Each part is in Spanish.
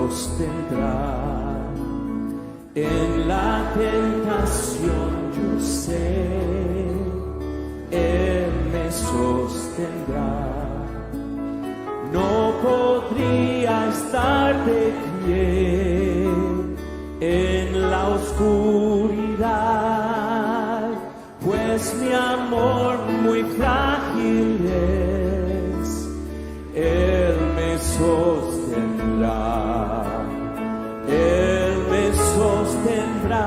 sostendrá. En la tentación yo sé, Él me sostendrá. No podría estar de pie en la oscuridad, pues mi amor muy frágil es. Él me sostendrá, Él me sostendrá,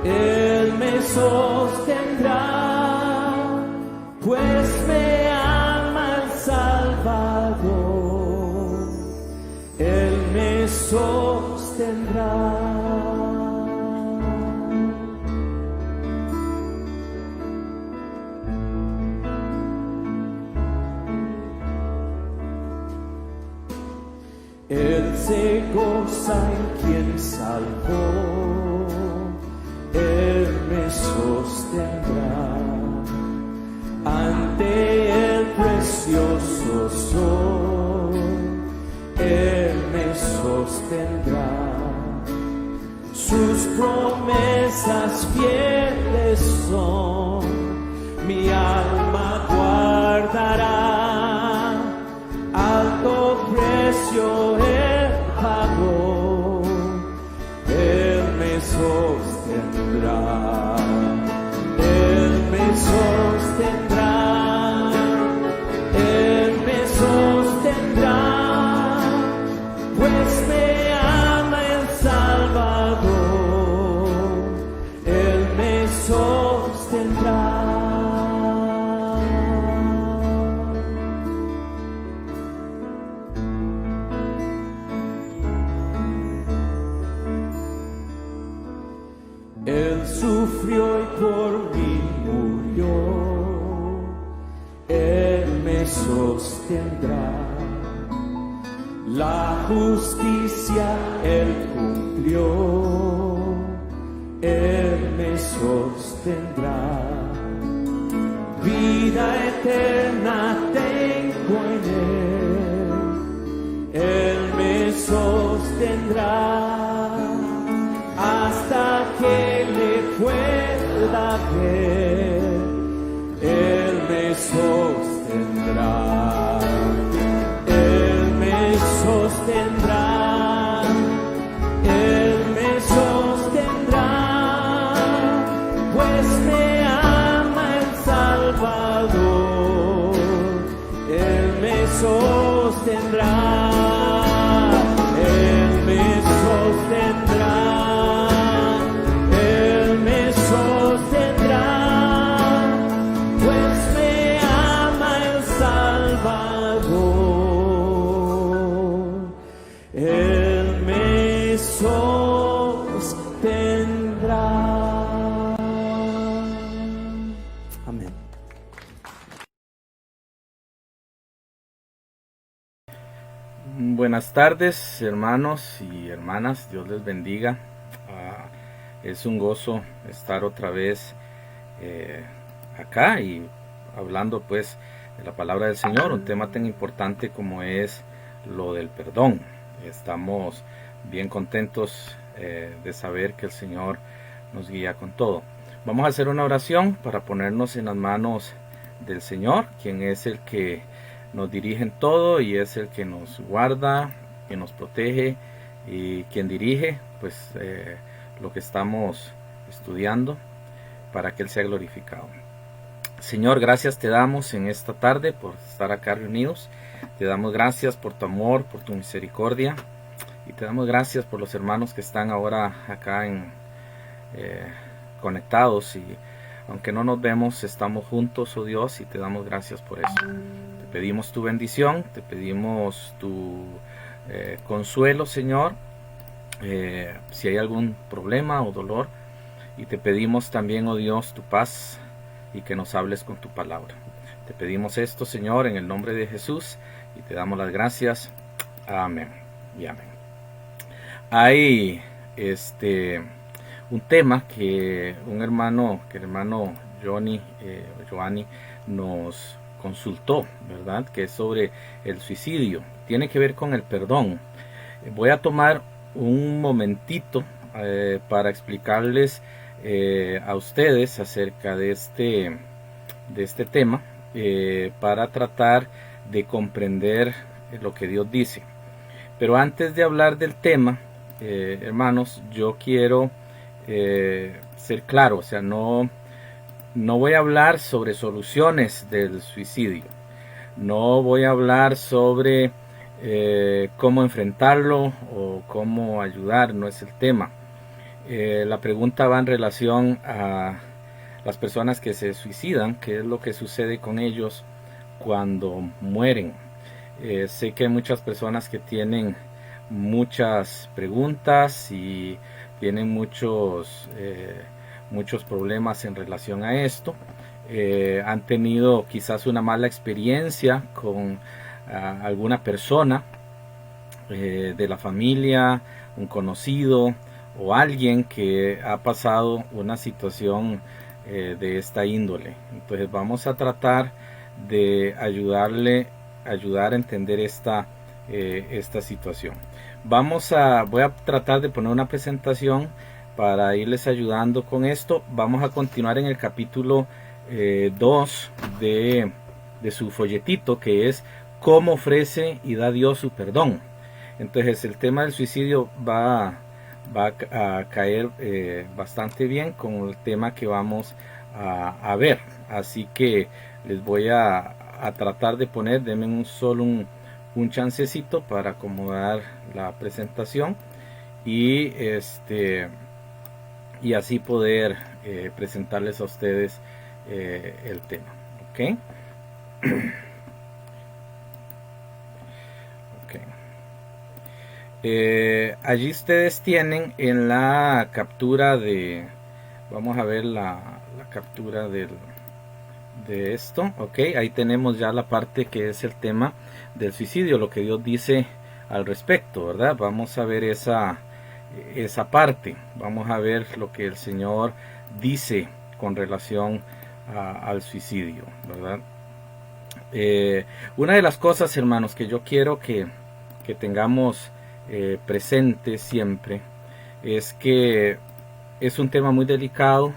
Él me sostendrá, pues me ama el Salvador, Él me sostendrá. Él se goza en quien salvó, Él me sostendrá. Ante el precioso sol, Él me sostendrá. Sus promesas fieles son, mi alma guardará. Alto precio Él pagó, Él me sostendrá, Él me sostendrá, Él me sostendrá, pues me ama el Salvador, Él me sostendrá. Él sufrió y por mí murió, Él me sostendrá. La justicia Él cumplió, Él me sostendrá. Vida eterna tengo en Él, Él me sostendrá. Hasta que le pueda ver, Él me sostendrá, Él me sostendrá, Él me sostendrá, pues me ama el Salvador, Él me sostendrá, Él me sostendrá. Él me sostendrá. Amén. Buenas tardes, hermanos y hermanas, Dios les bendiga. Es un gozo estar otra vez acá y hablando pues de la palabra del Señor, un tema tan importante como es lo del perdón. Estamos bien contentos de saber que el Señor nos guía con todo. Vamos a hacer una oración para ponernos en las manos del Señor, quien es el que nos dirige en todo y es el que nos guarda, que nos protege y quien dirige pues lo que estamos estudiando para que Él sea glorificado. Señor, gracias te damos en esta tarde por estar acá reunidos. Te damos gracias por tu amor, por tu misericordia. Y te damos gracias por los hermanos que están ahora acá conectados. Y aunque no nos vemos, estamos juntos, oh Dios, y te damos gracias por eso. Te pedimos tu bendición, te pedimos tu consuelo, Señor. Si hay algún problema o dolor. Y te pedimos también, oh Dios, tu paz y que nos hables con tu palabra. Te pedimos esto, Señor, en el nombre de Jesús y te damos las gracias. Amén y amén. Hay un tema que el hermano Johnny nos consultó, ¿verdad? Que es sobre el suicidio. Tiene que ver con el perdón. Voy a tomar un momentito para explicarles a ustedes acerca de este tema, para tratar de comprender lo que Dios dice. Pero antes de hablar del tema, hermanos, yo quiero ser claro, o sea, no voy a hablar sobre soluciones del suicidio, no voy a hablar sobre cómo enfrentarlo o cómo ayudar, no es el tema. La pregunta va en relación a las personas que se suicidan, qué es lo que sucede con ellos cuando mueren. Sé que hay muchas personas que tienen muchas preguntas y tienen muchos problemas en relación a esto. Han tenido quizás una mala experiencia con alguna persona de la familia, un conocido o alguien que ha pasado una situación de esta índole. Entonces vamos a tratar de ayudar a entender esta situación. Voy a tratar de poner una presentación para irles ayudando con esto. Vamos a continuar en el capítulo 2 de su folletito, que es cómo ofrece y da Dios su perdón. Entonces el tema del suicidio va a caer bastante bien con el tema que vamos a ver. Así que les voy a tratar de poner, denme un chancecito para acomodar la presentación y así poder presentarles a ustedes el tema. ¿Ok? Allí ustedes tienen en la captura vamos a ver la captura de esto. Ok, ahí tenemos ya la parte que es el tema del suicidio, lo que Dios dice al respecto, ¿verdad? Vamos a ver esa parte, vamos a ver lo que el Señor dice con relación al suicidio, ¿verdad? Una de las cosas, hermanos, que yo quiero que tengamos presente siempre es que es un tema muy delicado.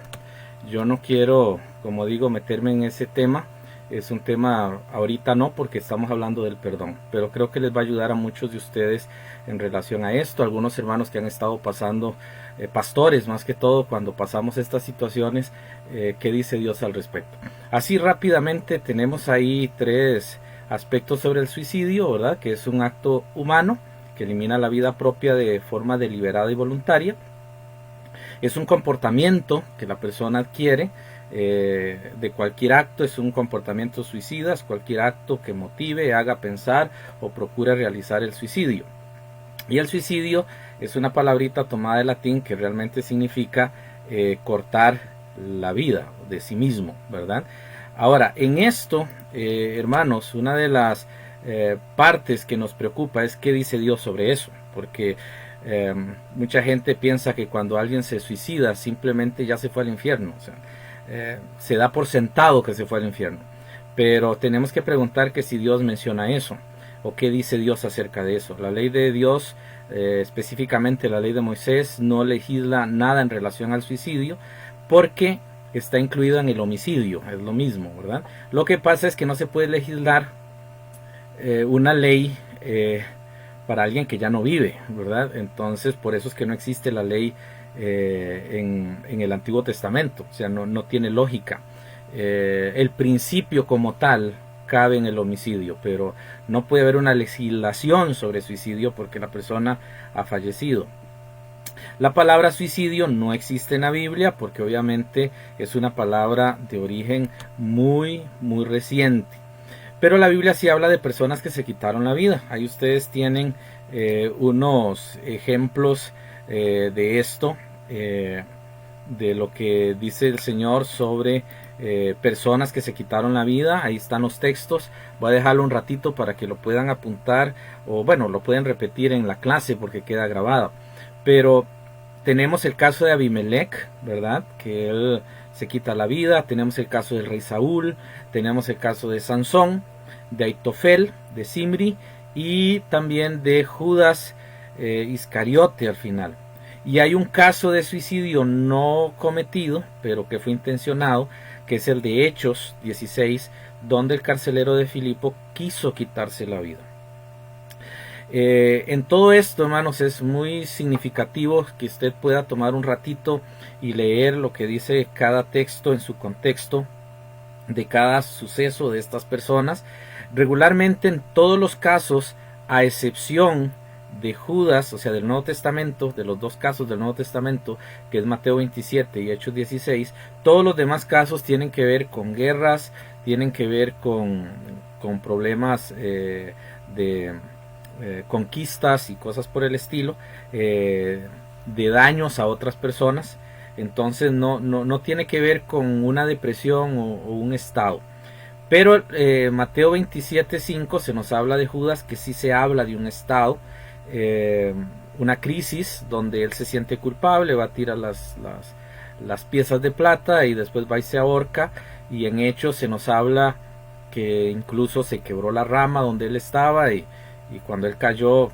Yo no quiero, como digo, meterme en ese tema. Es un tema ahorita no, porque estamos hablando del perdón, pero creo que les va a ayudar a muchos de ustedes en relación a esto. Algunos hermanos que han estado pasando, pastores más que todo, cuando pasamos estas situaciones, ¿qué dice Dios al respecto? Así rápidamente tenemos ahí 3 aspectos sobre el suicidio, ¿verdad? Que es un acto humano que elimina la vida propia de forma deliberada y voluntaria. Es un comportamiento que la persona adquiere de cualquier acto, es un comportamiento suicida, es cualquier acto que motive, haga pensar o procure realizar el suicidio. Y el suicidio es una palabrita tomada de latín que realmente significa cortar la vida de sí mismo, ¿verdad? Ahora, en esto, hermanos, una de las partes que nos preocupa es qué dice Dios sobre eso, porque mucha gente piensa que cuando alguien se suicida simplemente ya se fue al infierno, o sea, se da por sentado que se fue al infierno, pero tenemos que preguntar que si Dios menciona eso o qué dice Dios acerca de eso. La ley de Dios, específicamente la ley de Moisés, no legisla nada en relación al suicidio porque está incluida en el homicidio, es lo mismo, ¿verdad? Lo que pasa es que no se puede legislar una ley para alguien que ya no vive, ¿verdad? Entonces por eso es que no existe la ley en el Antiguo Testamento, o sea, no tiene lógica. El principio como tal cabe en el homicidio, pero no puede haber una legislación sobre suicidio porque la persona ha fallecido. La palabra suicidio no existe en la Biblia porque obviamente es una palabra de origen muy reciente. Pero la Biblia sí habla de personas que se quitaron la vida. Ahí ustedes tienen unos ejemplos de esto, de lo que dice el Señor sobre personas que se quitaron la vida. Ahí están los textos. Voy a dejarlo un ratito para que lo puedan apuntar, o bueno, lo pueden repetir en la clase porque queda grabado. Pero tenemos el caso de Abimelech, ¿verdad? Que él se quita la vida. Tenemos el caso del rey Saúl. Tenemos el caso de Sansón, de Aitofel, de Zimri y también de Judas Iscariote al final. Y hay un caso de suicidio no cometido, pero que fue intencionado, que es el de Hechos 16, donde el carcelero de Filipo quiso quitarse la vida. En todo esto, hermanos, es muy significativo que usted pueda tomar un ratito y leer lo que dice cada texto en su contexto de cada suceso de estas personas. Regularmente en todos los casos, a excepción de Judas, o sea, del Nuevo Testamento, de los dos casos del Nuevo Testamento, que es Mateo 27 y Hechos 16, todos los demás casos tienen que ver con guerras, tienen que ver con problemas de conquistas y cosas por el estilo, de daños a otras personas. Entonces no tiene que ver con una depresión o un estado. Pero Mateo 27:5 se nos habla de Judas, que sí se habla de un estado, una crisis donde él se siente culpable, va a tirar las piezas de plata y después va y se ahorca. Y en Hechos se nos habla que incluso se quebró la rama donde él estaba y cuando él cayó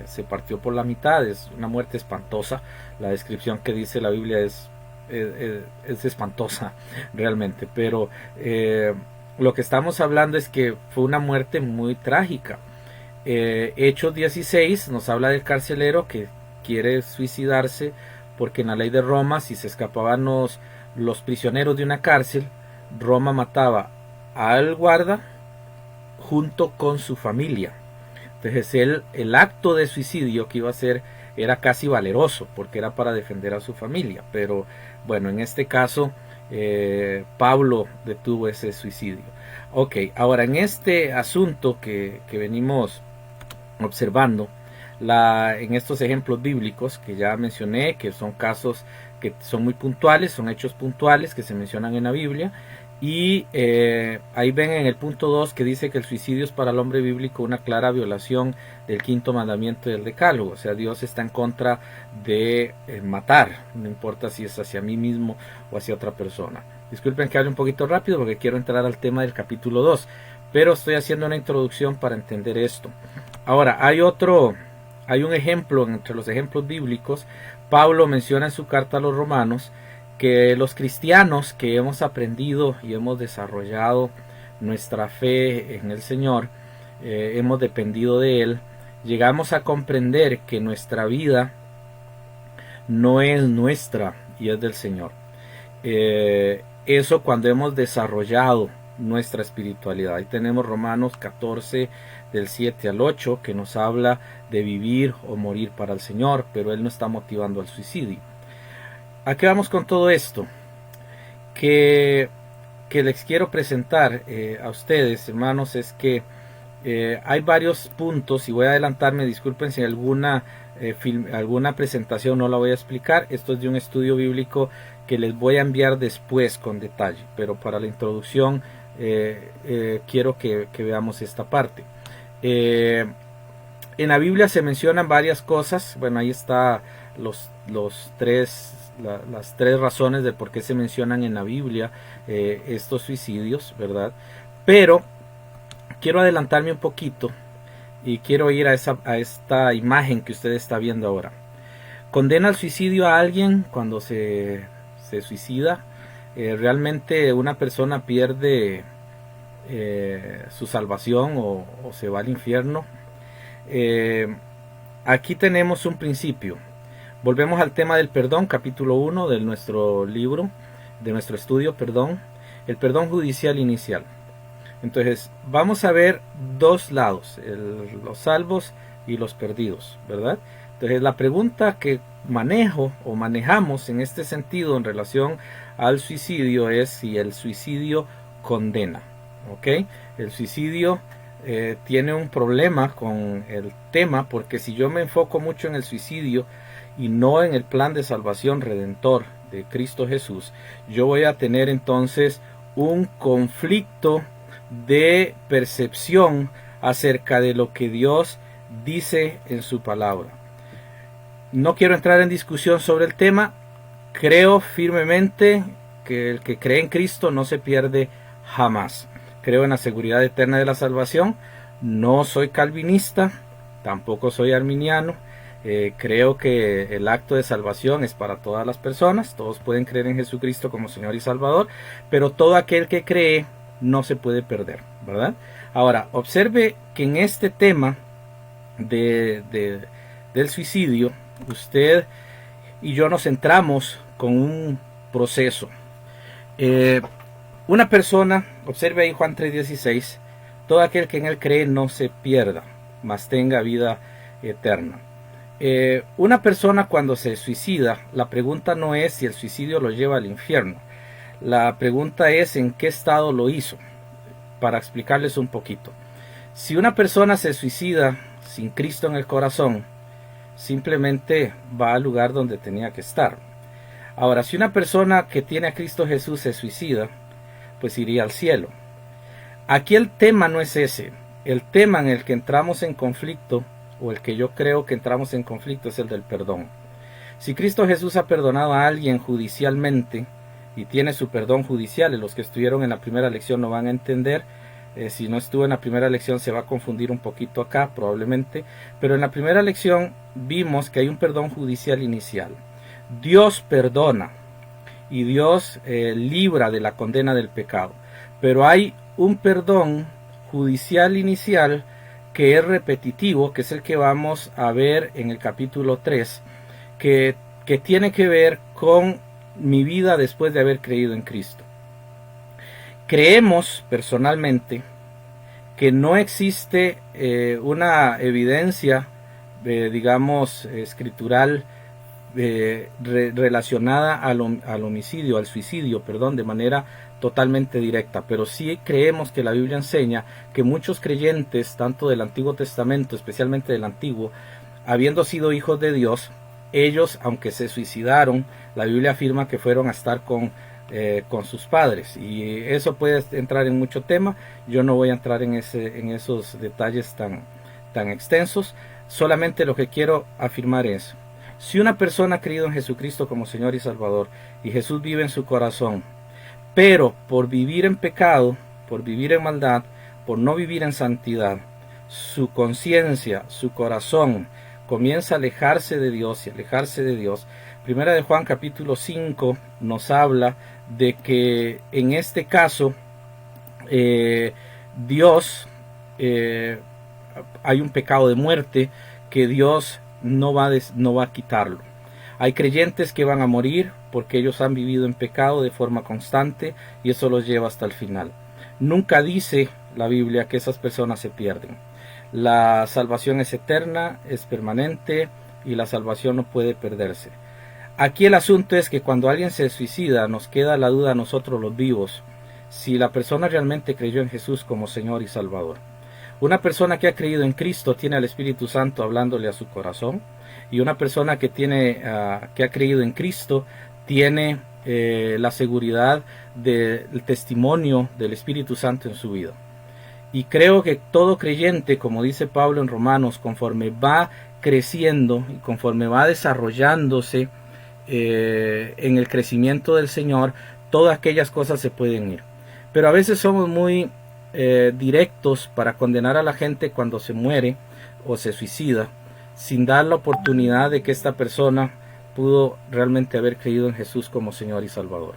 se partió por la mitad. Es una muerte espantosa. La descripción que dice la Biblia es espantosa realmente, pero lo que estamos hablando es que fue una muerte muy trágica. Hechos 16 nos habla del carcelero que quiere suicidarse porque en la ley de Roma, si se escapaban los prisioneros de una cárcel, Roma mataba al guarda junto con su familia. Entonces el acto de suicidio que iba a hacer era casi valeroso porque era para defender a su familia. Pero bueno, en este caso Pablo detuvo ese suicidio. Ok, ahora en este asunto que venimos observando, en estos ejemplos bíblicos que ya mencioné, que son casos que son muy puntuales, son hechos puntuales que se mencionan en la Biblia. Y ahí ven en el punto 2 que dice que el suicidio es para el hombre bíblico una clara violación del quinto mandamiento del decálogo. O sea, Dios está en contra de matar, no importa si es hacia mí mismo o hacia otra persona. Disculpen que hable un poquito rápido porque quiero entrar al tema del capítulo 2, pero estoy haciendo una introducción para entender esto. Ahora, hay un ejemplo entre los ejemplos bíblicos. Pablo menciona en su carta a los romanos que los cristianos que hemos aprendido y hemos desarrollado nuestra fe en el Señor, hemos dependido de Él, llegamos a comprender que nuestra vida no es nuestra y es del Señor. Eso cuando hemos desarrollado nuestra espiritualidad. Ahí tenemos Romanos 14 del 7 al 8 que nos habla de vivir o morir para el Señor, pero Él no está motivando al suicidio. ¿A qué vamos con todo esto? Que les quiero presentar a ustedes, hermanos, es que hay varios puntos y voy a adelantarme, disculpen si alguna presentación no la voy a explicar. Esto es de un estudio bíblico que les voy a enviar después con detalle, pero para la introducción quiero que veamos esta parte. En la Biblia se mencionan varias cosas. Bueno, ahí está las tres razones de por qué se mencionan en la Biblia estos suicidios, ¿verdad? Pero quiero adelantarme un poquito y quiero ir a esta imagen que usted está viendo ahora. Condena al suicidio a alguien cuando se suicida. Realmente una persona pierde su salvación o se va al infierno. Aquí tenemos un principio. Volvemos al tema del perdón, capítulo 1 de nuestro libro, de nuestro estudio, perdón, el perdón judicial inicial. Entonces, vamos a ver dos lados, los salvos y los perdidos, ¿verdad? Entonces, la pregunta que manejamos en este sentido en relación al suicidio es si el suicidio condena, ¿ok? El suicidio tiene un problema con el tema, porque si yo me enfoco mucho en el suicidio y no en el plan de salvación redentor de Cristo Jesús, yo voy a tener entonces un conflicto de percepción acerca de lo que Dios dice en su palabra. No quiero entrar en discusión sobre el tema. Creo firmemente que el que cree en Cristo no se pierde jamás. Creo en la seguridad eterna de la salvación. No soy calvinista, tampoco soy arminiano. Creo que el acto de salvación es para todas las personas, todos pueden creer en Jesucristo como Señor y Salvador, pero todo aquel que cree no se puede perder, ¿verdad? Ahora, observe que en este tema del suicidio, usted y yo nos centramos con un proceso. Una persona, observe ahí Juan 3:16, todo aquel que en él cree no se pierda, mas tenga vida eterna. Una persona cuando se suicida, la pregunta no es si el suicidio lo lleva al infierno. La pregunta es en qué estado lo hizo. Para explicarles un poquito. Si una persona se suicida sin Cristo en el corazón, simplemente va al lugar donde tenía que estar. Ahora, si una persona que tiene a Cristo Jesús se suicida, pues iría al cielo. Aquí el tema no es ese. El tema en el que entramos en conflicto, o el que yo creo que entramos en conflicto, es el del perdón. Si Cristo Jesús ha perdonado a alguien judicialmente y tiene su perdón judicial, y los que estuvieron en la primera lección no van a entender, si no estuvo en la primera lección se va a confundir un poquito acá probablemente, pero en la primera lección vimos que hay un perdón judicial inicial. Dios perdona y Dios libra de la condena del pecado, pero hay un perdón judicial inicial que es repetitivo, que es el que vamos a ver en el capítulo 3, que tiene que ver con mi vida después de haber creído en Cristo. Creemos personalmente que no existe una evidencia, digamos, escritural relacionada al homicidio, al suicidio, perdón, de manera totalmente directa, pero sí creemos que la Biblia enseña que muchos creyentes, tanto del Antiguo Testamento, especialmente del Antiguo, habiendo sido hijos de Dios, ellos, aunque se suicidaron, la Biblia afirma que fueron a estar con sus padres, y eso puede entrar en mucho tema. Yo no voy a entrar en esos detalles tan extensos. Solamente lo que quiero afirmar es: si una persona ha creído en Jesucristo como Señor y Salvador, y Jesús vive en su corazón, pero por vivir en pecado, por vivir en maldad, por no vivir en santidad, su conciencia, su corazón comienza a alejarse de Dios y alejarse de Dios. Primera de Juan capítulo 5 nos habla de que en este caso Dios, hay un pecado de muerte que Dios no va a quitarlo. Hay creyentes que van a morir porque ellos han vivido en pecado de forma constante y eso los lleva hasta el final. Nunca dice la Biblia que esas personas se pierden. La salvación es eterna, es permanente y la salvación no puede perderse. Aquí el asunto es que cuando alguien se suicida nos queda la duda a nosotros los vivos si la persona realmente creyó en Jesús como Señor y Salvador. Una persona que ha creído en Cristo tiene al Espíritu Santo hablándole a su corazón, y una persona que ha creído en Cristo tiene la seguridad del testimonio del Espíritu Santo en su vida. Y creo que todo creyente, como dice Pablo en Romanos, conforme va creciendo y conforme va desarrollándose en el crecimiento del Señor, todas aquellas cosas se pueden ir. Pero a veces somos muy directos para condenar a la gente cuando se muere o se suicida, sin dar la oportunidad de que esta persona pudo realmente haber creído en Jesús como Señor y Salvador.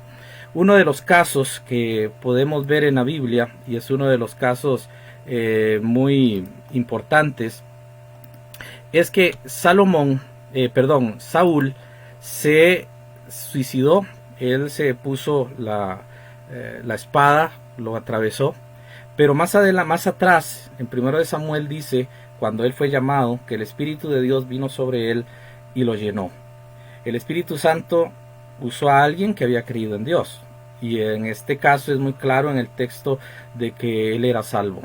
Uno de los casos que podemos ver en la Biblia, y es uno de los casos muy importantes, es que Saúl se suicidó. Él se puso la espada, lo atravesó, pero más atrás, en 1 Samuel dice, cuando él fue llamado, que el Espíritu de Dios vino sobre él y lo llenó. El Espíritu Santo usó a alguien que había creído en Dios, y en este caso es muy claro en el texto de que él era salvo.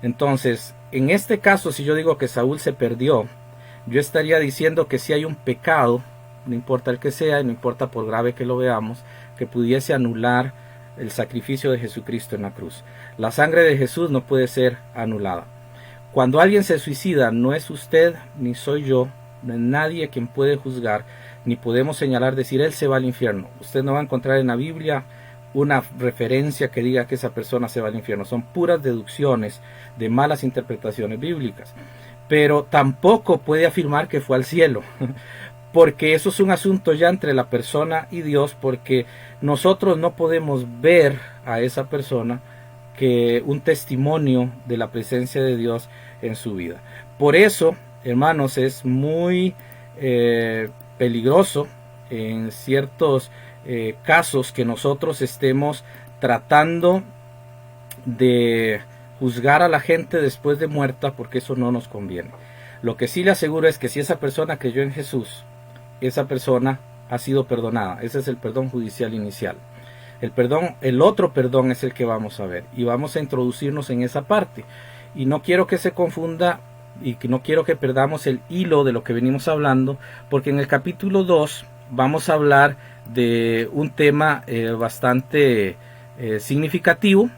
Entonces, en este caso, si yo digo que Saúl se perdió, yo estaría diciendo que si hay un pecado, no importa el que sea, y no importa por grave que lo veamos, que pudiese anular el sacrificio de Jesucristo en la cruz. La sangre de Jesús no puede ser anulada. Cuando alguien se suicida, no es usted ni soy yo, no es nadie quien puede juzgar, ni podemos señalar, decir, él se va al infierno. Usted no va a encontrar en la Biblia una referencia que diga que esa persona se va al infierno. Son puras deducciones de malas interpretaciones bíblicas. pero tampoco puede afirmar que fue al cielo, porque eso es un asunto ya entre la persona y Dios, porque nosotros no podemos ver a esa persona que un testimonio de la presencia de Dios en su vida. Por eso, hermanos, es muy peligroso en ciertos casos que nosotros estemos tratando de juzgar a la gente después de muerta, porque eso no nos conviene. Lo que sí le aseguro es que si esa persona creyó en Jesús, esa persona ha sido perdonada. Ese es el perdón judicial inicial. El otro perdón es el que vamos a ver, y vamos a introducirnos en esa parte. Y no quiero que se confunda y que no quiero que perdamos el hilo de lo que venimos hablando, porque en el capítulo 2 vamos a hablar de un tema bastante significativo,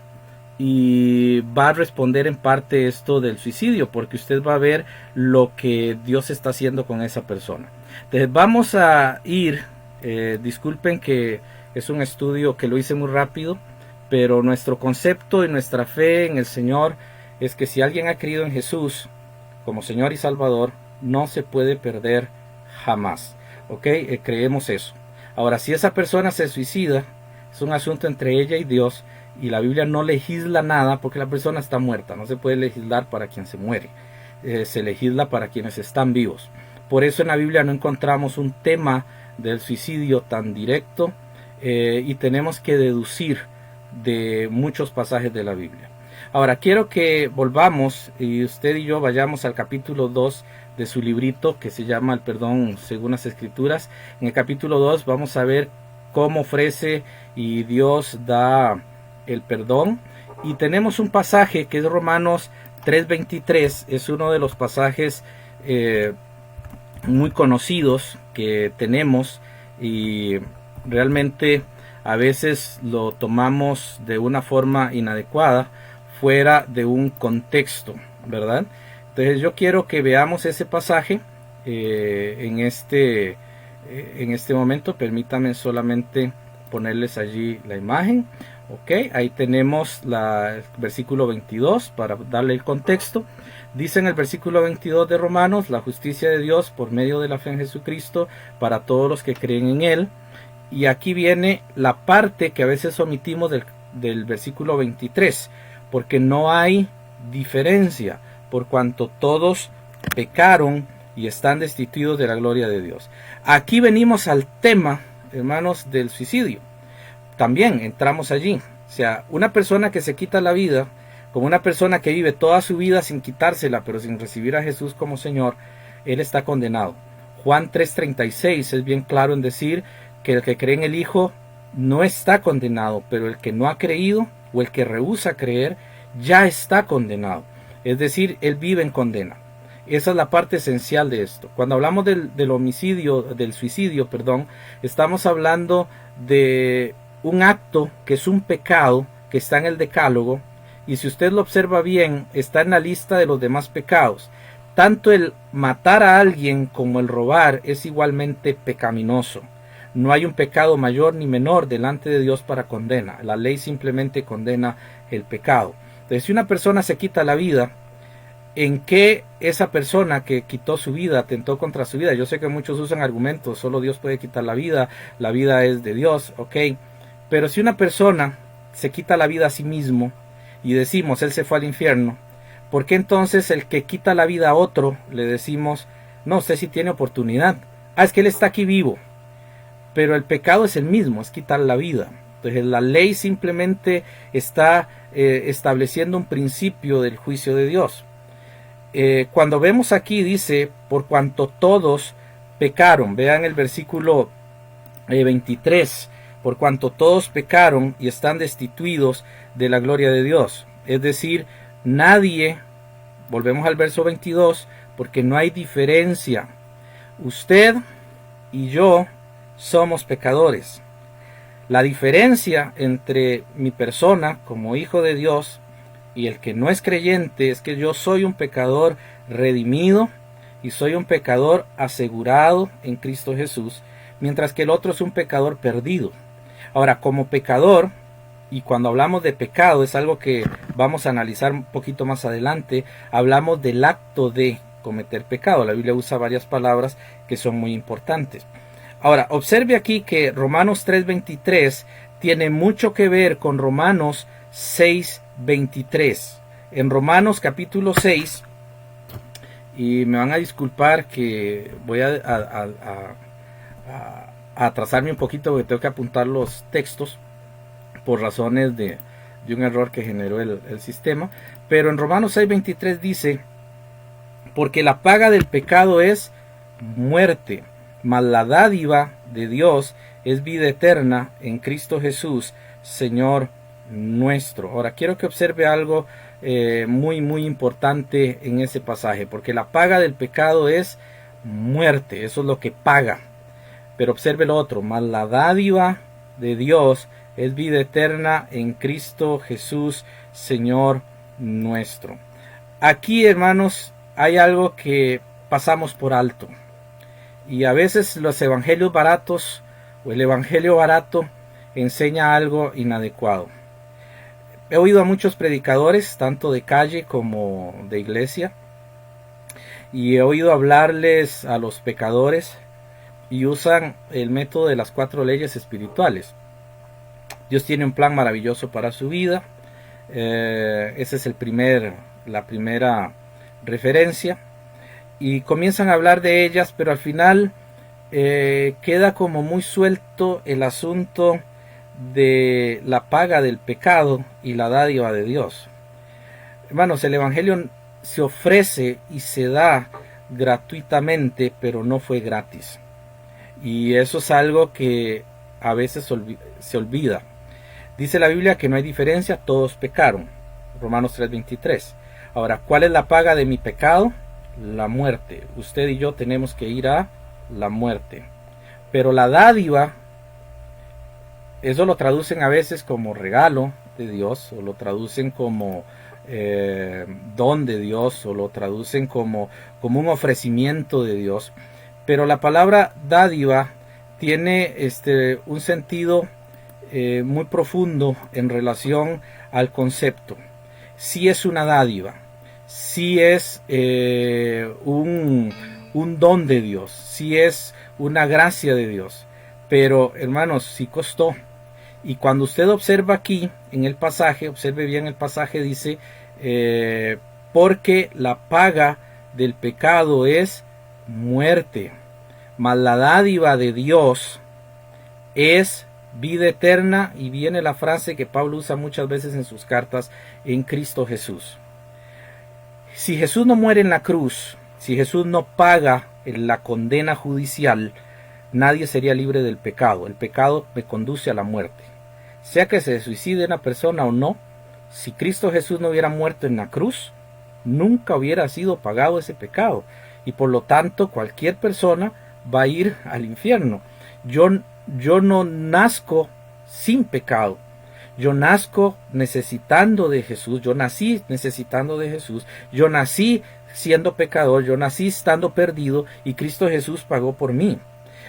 y va a responder en parte esto del suicidio, porque usted va a ver lo que Dios está haciendo con esa persona. Entonces vamos a ir, disculpen que es un estudio que lo hice muy rápido, pero nuestro concepto y nuestra fe en el Señor es que si alguien ha creído en Jesús como Señor y Salvador, no se puede perder jamás. ¿Ok? Creemos eso. Ahora, si esa persona se suicida, es un asunto entre ella y Dios, y la Biblia no legisla nada porque la persona está muerta. No se puede legislar para quien se muere, se legisla para quienes están vivos. Por eso en la Biblia no encontramos un tema del suicidio tan directo, y tenemos que deducir de muchos pasajes de la Biblia. Ahora quiero que volvamos y usted y yo vayamos al capítulo 2 de su librito, que se llama El perdón según las Escrituras. En el capítulo 2 vamos a ver cómo ofrece y Dios da el perdón, y tenemos un pasaje que es Romanos 3:23. Es uno de los pasajes muy conocidos que tenemos, y realmente a veces lo tomamos de una forma inadecuada, fuera de un contexto, ¿verdad? Entonces yo quiero que veamos ese pasaje en este momento. Permítanme solamente ponerles allí la imagen. Ok, ahí tenemos el versículo 22 para darle el contexto. Dice en el versículo 22 de Romanos: la justicia de Dios por medio de la fe en Jesucristo para todos los que creen en Él. Y aquí viene la parte que a veces omitimos del versículo 23, porque no hay diferencia, por cuanto todos pecaron y están destituidos de la gloria de Dios. Aquí venimos al tema, hermanos, del suicidio. También entramos allí. O sea, una persona que se quita la vida, como una persona que vive toda su vida sin quitársela, pero sin recibir a Jesús como Señor, él está condenado. Juan 3:36 es bien claro en decir que el que cree en el Hijo no está condenado, pero el que no ha creído o el que rehúsa creer ya está condenado. Es decir, él vive en condena. Esa es la parte esencial de esto. Cuando hablamos del suicidio, estamos hablando de un acto que es un pecado que está en el Decálogo, y si usted lo observa bien, está en la lista de los demás pecados. Tanto el matar a alguien como el robar es igualmente pecaminoso. No hay un pecado mayor ni menor delante de Dios para condena. La ley simplemente condena el pecado. Entonces, si una persona se quita la vida, ¿en qué esa persona que quitó su vida atentó contra su vida? Yo sé que muchos usan argumentos: solo Dios puede quitar la vida es de Dios, ok. Pero si una persona se quita la vida a sí mismo y decimos él se fue al infierno, ¿por qué entonces el que quita la vida a otro le decimos no, usted sí tiene oportunidad? Es que él está aquí vivo. Pero el pecado es el mismo, es quitar la vida. Entonces la ley simplemente está estableciendo un principio del juicio de Dios. Cuando vemos aquí dice, por cuanto todos pecaron, vean el versículo 23, por cuanto todos pecaron y están destituidos de la gloria de Dios. Es decir, nadie, volvemos al verso 22, porque no hay diferencia. Usted y yo somos pecadores. La diferencia entre mi persona como hijo de Dios y el que no es creyente es que yo soy un pecador redimido y soy un pecador asegurado en Cristo Jesús, mientras que el otro es un pecador perdido. Ahora, como pecador, y cuando hablamos de pecado es algo que vamos a analizar un poquito más adelante, hablamos del acto de cometer pecado. La Biblia usa varias palabras que son muy importantes. Ahora, observe aquí que Romanos 3:23 tiene mucho que ver con Romanos 6:23. En Romanos capítulo 6, y me van a disculpar que voy a atrasarme un poquito porque tengo que apuntar los textos por razones de un error que generó el sistema, pero en Romanos 6:23 dice: porque la paga del pecado es muerte, mas la dádiva de Dios es vida eterna en Cristo Jesús, Señor nuestro. Ahora quiero que observe algo muy importante en ese pasaje, porque la paga del pecado es muerte, eso es lo que paga. Pero observe lo otro: mas la dádiva de Dios es vida eterna en Cristo Jesús, Señor nuestro. Aquí, hermanos, hay algo que pasamos por alto. Y a veces los evangelios baratos o el evangelio barato enseña algo inadecuado. He oído a muchos predicadores, tanto de calle como de iglesia, y he oído hablarles a los pecadores y usan el método de las 4 leyes espirituales. Dios tiene un plan maravilloso para su vida. Esa es la primera referencia. Y comienzan a hablar de ellas, pero al final queda como muy suelto el asunto de la paga del pecado y la dádiva de Dios. Hermanos, el evangelio se ofrece y se da gratuitamente, pero no fue gratis. Y eso es algo que a veces se olvida. Dice la Biblia que no hay diferencia, todos pecaron. Romanos 3:23. Ahora, ¿cuál es la paga de mi pecado? La muerte. Usted y yo tenemos que ir a la muerte. Pero la dádiva, eso lo traducen a veces como regalo de Dios, o lo traducen como don de Dios, o lo traducen como un ofrecimiento de Dios. Pero la palabra dádiva tiene un sentido muy profundo en relación al concepto. Sí es una dádiva, sí es un don de Dios, sí es una gracia de Dios, pero hermanos, sí costó. Y cuando usted observa aquí en el pasaje, observe bien el pasaje, dice porque la paga del pecado es muerte, mas la dádiva de Dios es vida eterna, y viene la frase que Pablo usa muchas veces en sus cartas, en Cristo Jesús. Si Jesús no muere en la cruz, si Jesús no paga la condena judicial, nadie sería libre del pecado. El pecado me conduce a la muerte. Sea que se suicide una persona o no, si Cristo Jesús no hubiera muerto en la cruz, nunca hubiera sido pagado ese pecado. Y por lo tanto, cualquier persona va a ir al infierno. Yo no nazco sin pecado. Yo nazco necesitando de Jesús. Yo nací necesitando de Jesús. Yo nací siendo pecador. Yo nací estando perdido y Cristo Jesús pagó por mí.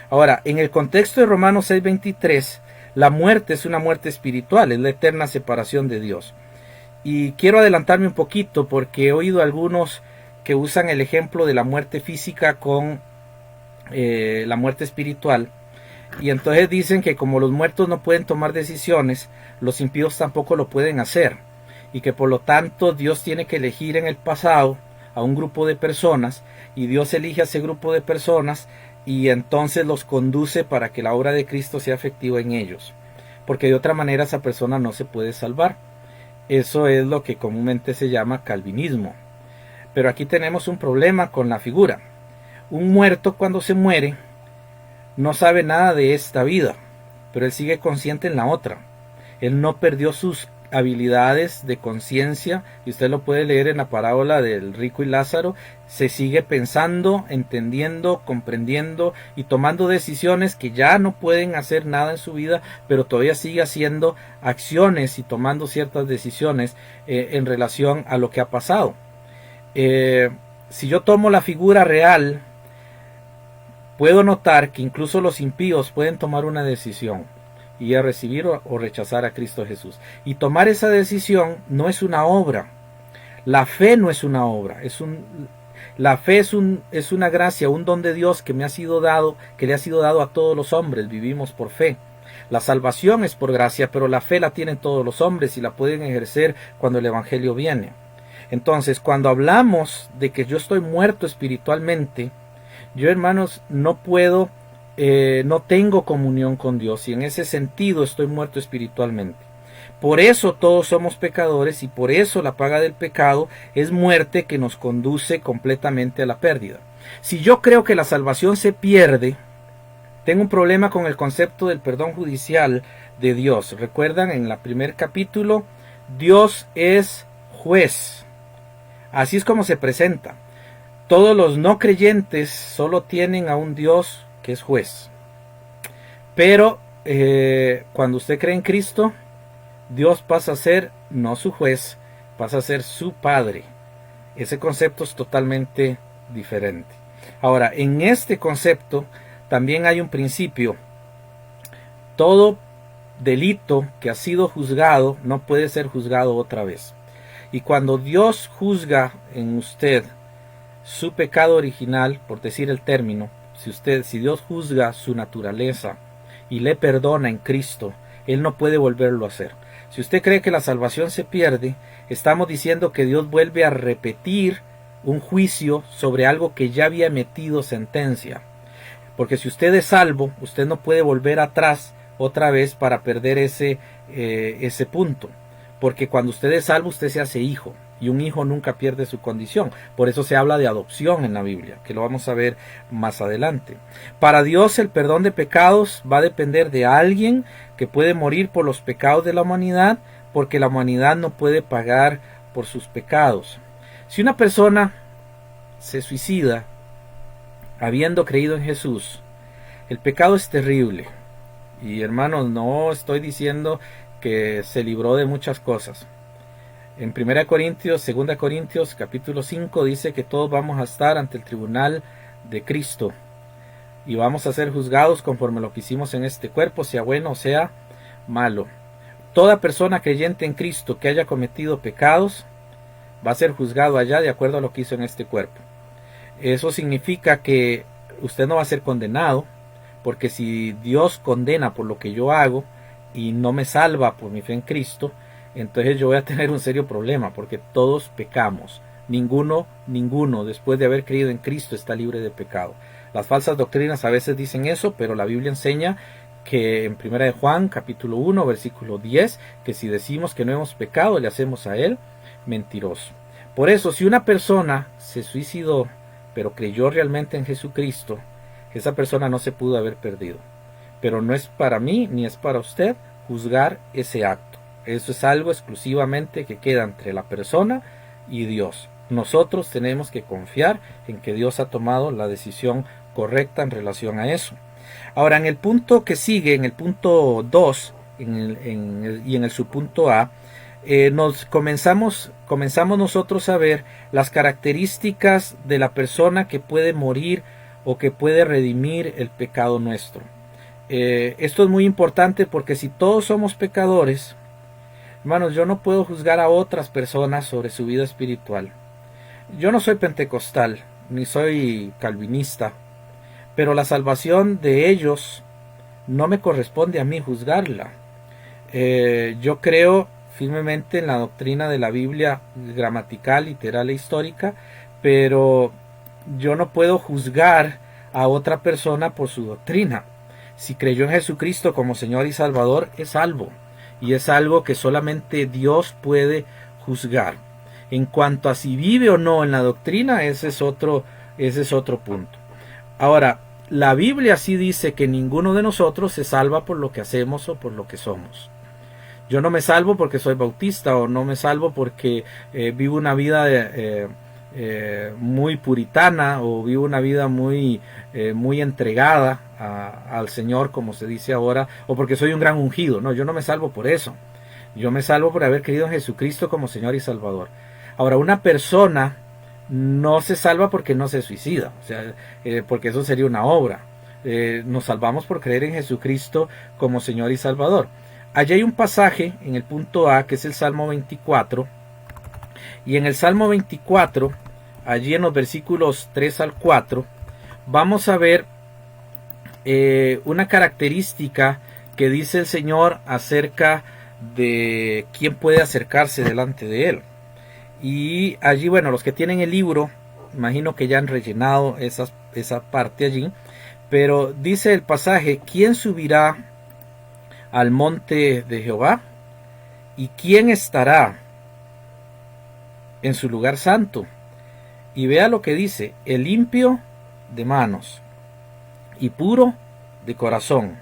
Ahora, en el contexto de Romanos 6:23, la muerte es una muerte espiritual, es la eterna separación de Dios. Y quiero adelantarme un poquito porque he oído a algunos que usan el ejemplo de la muerte física con la muerte espiritual. Y entonces dicen que como los muertos no pueden tomar decisiones, los impíos tampoco lo pueden hacer. Y que por lo tanto Dios tiene que elegir en el pasado a un grupo de personas, y Dios elige a ese grupo de personas y entonces los conduce para que la obra de Cristo sea efectiva en ellos. Porque de otra manera esa persona no se puede salvar. Eso es lo que comúnmente se llama calvinismo. Pero aquí tenemos un problema con la figura. Un muerto, cuando se muere, no sabe nada de esta vida, pero él sigue consciente en la otra. Él no perdió sus habilidades de conciencia, y usted lo puede leer en la parábola del rico y Lázaro. Se sigue pensando, entendiendo, comprendiendo y tomando decisiones que ya no pueden hacer nada en su vida, pero todavía sigue haciendo acciones y tomando ciertas decisiones en relación a lo que ha pasado. Si yo tomo la figura real, puedo notar que incluso los impíos pueden tomar una decisión y a recibir o rechazar a Cristo Jesús. Y tomar esa decisión no es una obra. La fe no es una obra. La fe es una gracia, un don de Dios que me ha sido dado, que le ha sido dado a todos los hombres. Vivimos por fe. La salvación es por gracia, pero la fe la tienen todos los hombres y la pueden ejercer cuando el Evangelio viene. Entonces, cuando hablamos de que yo estoy muerto espiritualmente, yo, hermanos, no puedo, no tengo comunión con Dios, y en ese sentido estoy muerto espiritualmente. Por eso todos somos pecadores, y por eso la paga del pecado es muerte que nos conduce completamente a la pérdida. Si yo creo que la salvación se pierde, tengo un problema con el concepto del perdón judicial de Dios. Recuerdan, en el primer capítulo, Dios es juez. Así es como se presenta. Todos los no creyentes solo tienen a un Dios que es juez. Pero cuando usted cree en Cristo, Dios pasa a ser no su juez, pasa a ser su Padre. Ese concepto es totalmente diferente. Ahora, en este concepto también hay un principio. Todo delito que ha sido juzgado no puede ser juzgado otra vez. Y cuando Dios juzga en usted su pecado original, por decir el término, si Dios juzga su naturaleza y le perdona en Cristo, Él no puede volverlo a hacer. Si usted cree que la salvación se pierde, estamos diciendo que Dios vuelve a repetir un juicio sobre algo que ya había emitido sentencia. Porque si usted es salvo, usted no puede volver atrás otra vez para perder ese punto. Porque cuando usted es salvo, usted se hace hijo. Y un hijo nunca pierde su condición. Por eso se habla de adopción en la Biblia, que lo vamos a ver más adelante. Para Dios el perdón de pecados va a depender de alguien que puede morir por los pecados de la humanidad, porque la humanidad no puede pagar por sus pecados. Si una persona se suicida habiendo creído en Jesús, el pecado es terrible. Y hermanos, no estoy diciendo que se libró de muchas cosas. En 1 Corintios, 2 Corintios, capítulo 5, dice que todos vamos a estar ante el tribunal de Cristo y vamos a ser juzgados conforme lo que hicimos en este cuerpo, sea bueno o sea malo. Toda persona creyente en Cristo que haya cometido pecados va a ser juzgado allá de acuerdo a lo que hizo en este cuerpo. Eso significa que usted no va a ser condenado, porque si Dios condena por lo que yo hago y no me salva por mi fe en Cristo, entonces yo voy a tener un serio problema, porque todos pecamos. Ninguno, después de haber creído en Cristo, está libre de pecado. Las falsas doctrinas a veces dicen eso, pero la Biblia enseña que en 1 de Juan, capítulo 1, versículo 10, que si decimos que no hemos pecado, le hacemos a él mentiroso. Por eso, si una persona se suicidó, pero creyó realmente en Jesucristo, esa persona no se pudo haber perdido. Pero no es para mí, ni es para usted, juzgar ese acto. Eso es algo exclusivamente que queda entre la persona y Dios. Nosotros tenemos que confiar en que Dios ha tomado la decisión correcta en relación a eso. Ahora, en el punto que sigue, en el punto 2 y en el subpunto A, comenzamos nosotros a ver las características de la persona que puede morir o que puede redimir el pecado nuestro. Esto es muy importante, porque si todos somos pecadores, hermanos, yo no puedo juzgar a otras personas sobre su vida espiritual. Yo no soy pentecostal, ni soy calvinista, pero la salvación de ellos no me corresponde a mí juzgarla. Yo creo firmemente en la doctrina de la Biblia gramatical, literal e histórica, pero yo no puedo juzgar a otra persona por su doctrina. Si creyó en Jesucristo como Señor y Salvador, es salvo. Y es algo que solamente Dios puede juzgar. En cuanto a si vive o no en la doctrina, ese es otro punto. Ahora, la Biblia sí dice que ninguno de nosotros se salva por lo que hacemos o por lo que somos. Yo no me salvo porque soy bautista, o no me salvo porque vivo una vida muy puritana, o vivo una vida muy entregada al Señor, como se dice ahora, o porque soy un gran ungido. No, yo no me salvo por eso. Yo me salvo por haber creído en Jesucristo como Señor y Salvador. Ahora, una persona no se salva porque no se suicida, o sea, porque eso sería una obra. Nos salvamos por creer en Jesucristo como Señor y Salvador. Allí hay un pasaje en el punto A, que es el Salmo 24, y en el Salmo 24 allí en los versículos 3 al 4, vamos a ver una característica que dice el Señor acerca de quién puede acercarse delante de Él. Y allí, bueno, los que tienen el libro, imagino que ya han rellenado esa parte allí, pero dice el pasaje: ¿quién subirá al monte de Jehová? ¿Y quién estará en su lugar santo? Y vea lo que dice: el limpio de manos y puro de corazón.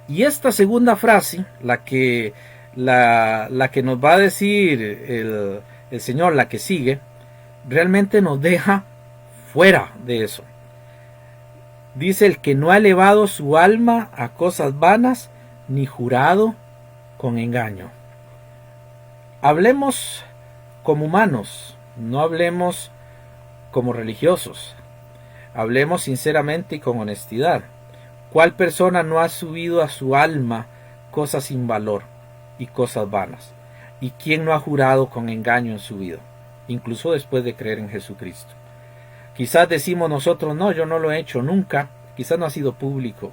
Y esta segunda frase, la que nos va a decir el Señor, la que sigue, realmente nos deja fuera de eso. Dice: el que no ha elevado su alma a cosas vanas, ni jurado con engaño. Hablemos como humanos, no hablemos como religiosos. Hablemos sinceramente y con honestidad. ¿Cuál persona no ha subido a su alma cosas sin valor y cosas vanas? ¿Y quién no ha jurado con engaño en su vida, incluso después de creer en Jesucristo? Quizás decimos nosotros: no, yo no lo he hecho nunca. Quizás no ha sido público,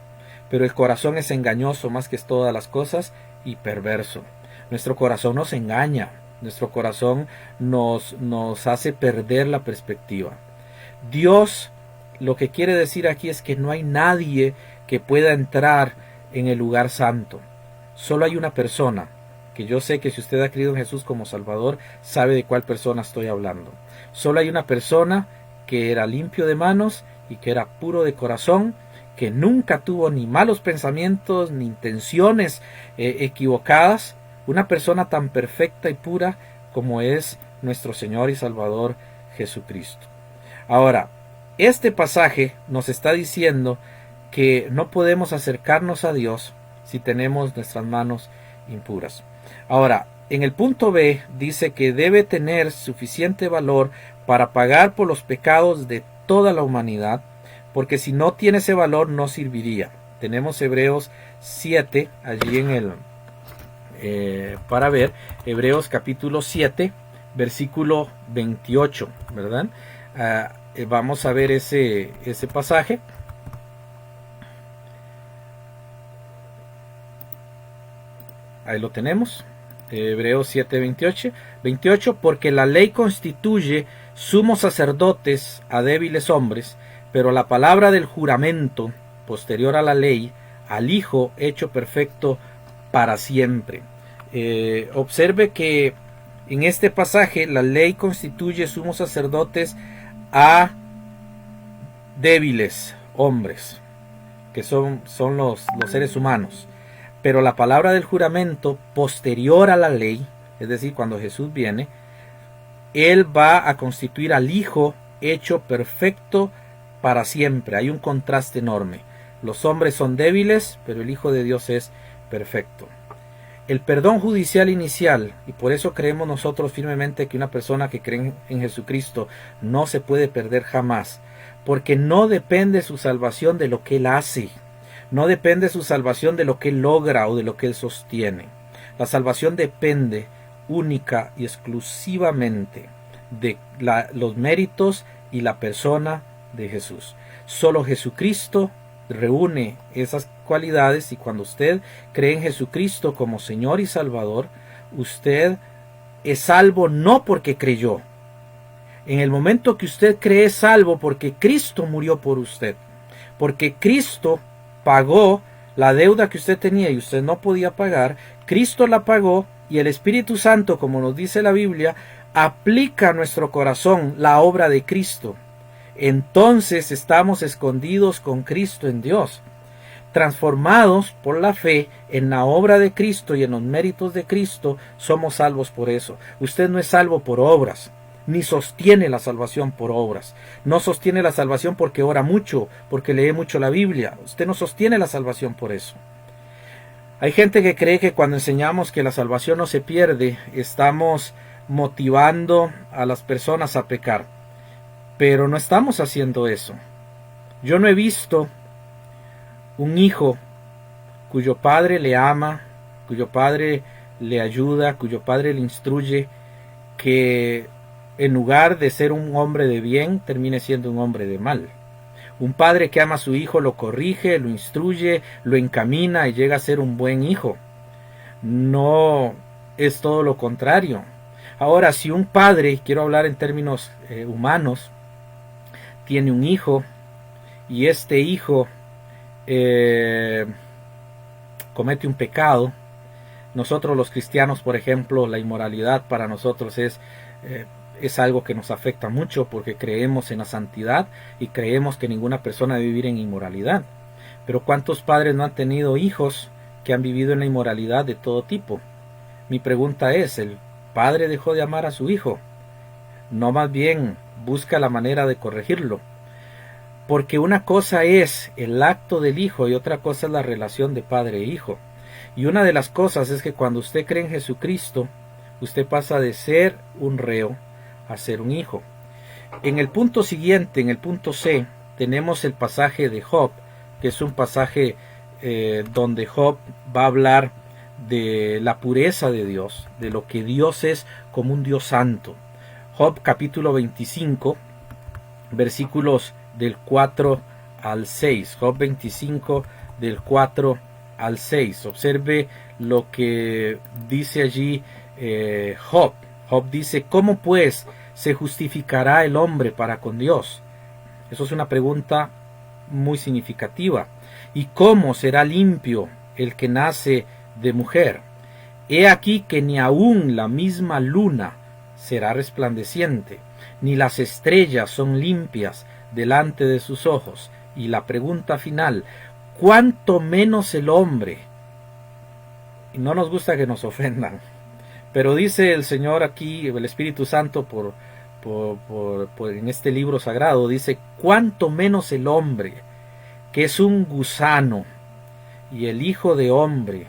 pero el corazón es engañoso más que todas las cosas y perverso. Nuestro corazón nos engaña, nuestro corazón nos hace perder la perspectiva. Dios lo que quiere decir aquí es que no hay nadie que pueda entrar en el lugar santo. Solo hay una persona, que yo sé que si usted ha creído en Jesús como Salvador, sabe de cuál persona estoy hablando. Solo hay una persona que era limpio de manos y que era puro de corazón, que nunca tuvo ni malos pensamientos ni intenciones equivocadas. Una persona tan perfecta y pura como es nuestro Señor y Salvador Jesucristo. Ahora, este pasaje nos está diciendo que no podemos acercarnos a Dios si tenemos nuestras manos impuras. Ahora, en el punto B dice que debe tener suficiente valor para pagar por los pecados de toda la humanidad, porque si no tiene ese valor no serviría. Tenemos Hebreos 7 allí en el para ver Hebreos capítulo 7 versículo 28, ¿verdad? Vamos a ver ese pasaje. Ahí lo tenemos. Hebreos 7, 28, porque la ley constituye sumos sacerdotes a débiles hombres, pero la palabra del juramento, posterior a la ley, al Hijo hecho perfecto para siempre. Observe que en este pasaje la ley constituye sumos sacerdotes a débiles hombres, que son los seres humanos. Pero la palabra del juramento, posterior a la ley, es decir, cuando Jesús viene, Él va a constituir al Hijo hecho perfecto para siempre. Hay un contraste enorme. Los hombres son débiles, pero el Hijo de Dios es perfecto. El perdón judicial inicial, y por eso creemos nosotros firmemente que una persona que cree en Jesucristo no se puede perder jamás, porque no depende su salvación de lo que Él hace. No depende su salvación de lo que Él logra o de lo que Él sostiene. La salvación depende única y exclusivamente de los méritos y la persona de Jesús. Solo Jesucristo reúne esas cualidades, y cuando usted cree en Jesucristo como Señor y Salvador, usted es salvo no porque creyó. En el momento que usted cree, es salvo porque Cristo murió por usted, porque Cristo pagó la deuda que usted tenía y usted no podía pagar. Cristo la pagó, y el Espíritu Santo, como nos dice la Biblia, aplica a nuestro corazón la obra de Cristo. Entonces estamos escondidos con Cristo en Dios, transformados por la fe en la obra de Cristo y en los méritos de Cristo. Somos salvos por eso. Usted no es salvo por obras, ni sostiene la salvación por obras. No sostiene la salvación porque ora mucho, porque lee mucho la Biblia. Usted no sostiene la salvación por eso. Hay gente que cree que cuando enseñamos que la salvación no se pierde, estamos motivando a las personas a pecar. Pero no estamos haciendo eso. Yo no he visto un hijo cuyo padre le ama, cuyo padre le ayuda, cuyo padre le instruye, que en lugar de ser un hombre de bien, termine siendo un hombre de mal. Un padre que ama a su hijo lo corrige, lo instruye, lo encamina y llega a ser un buen hijo. No es todo lo contrario. Ahora, si un padre, quiero hablar en términos humanos, tiene un hijo y este hijo comete un pecado, nosotros los cristianos, por ejemplo, la inmoralidad para nosotros es algo que nos afecta mucho porque creemos en la santidad y creemos que ninguna persona debe vivir en inmoralidad. Pero ¿cuántos padres no han tenido hijos que han vivido en la inmoralidad de todo tipo? Mi pregunta es, ¿el padre dejó de amar a su hijo? No, más bien busca la manera de corregirlo. Porque una cosa es el acto del hijo y otra cosa es la relación de padre e hijo. Y una de las cosas es que cuando usted cree en Jesucristo, usted pasa de ser un reo a ser un hijo. En el punto siguiente, en el punto C, tenemos el pasaje de Job, que es un pasaje donde Job va a hablar de la pureza de Dios, de lo que Dios es como un Dios santo. Job capítulo 25, versículos del 4 al 6. Job 25 del 4 al 6. Observe lo que dice allí Job. Job dice, ¿cómo pues se justificará el hombre para con Dios? Eso es una pregunta muy significativa. ¿Y cómo será limpio el que nace de mujer? He aquí que ni aun la misma luna será resplandeciente, ni las estrellas son limpias delante de sus ojos. Y la pregunta final, ¿cuánto menos el hombre? Y no nos gusta que nos ofendan, pero dice el Señor aquí, el Espíritu Santo en este libro sagrado, dice, ¿cuánto menos el hombre, que es un gusano, y el Hijo de Hombre,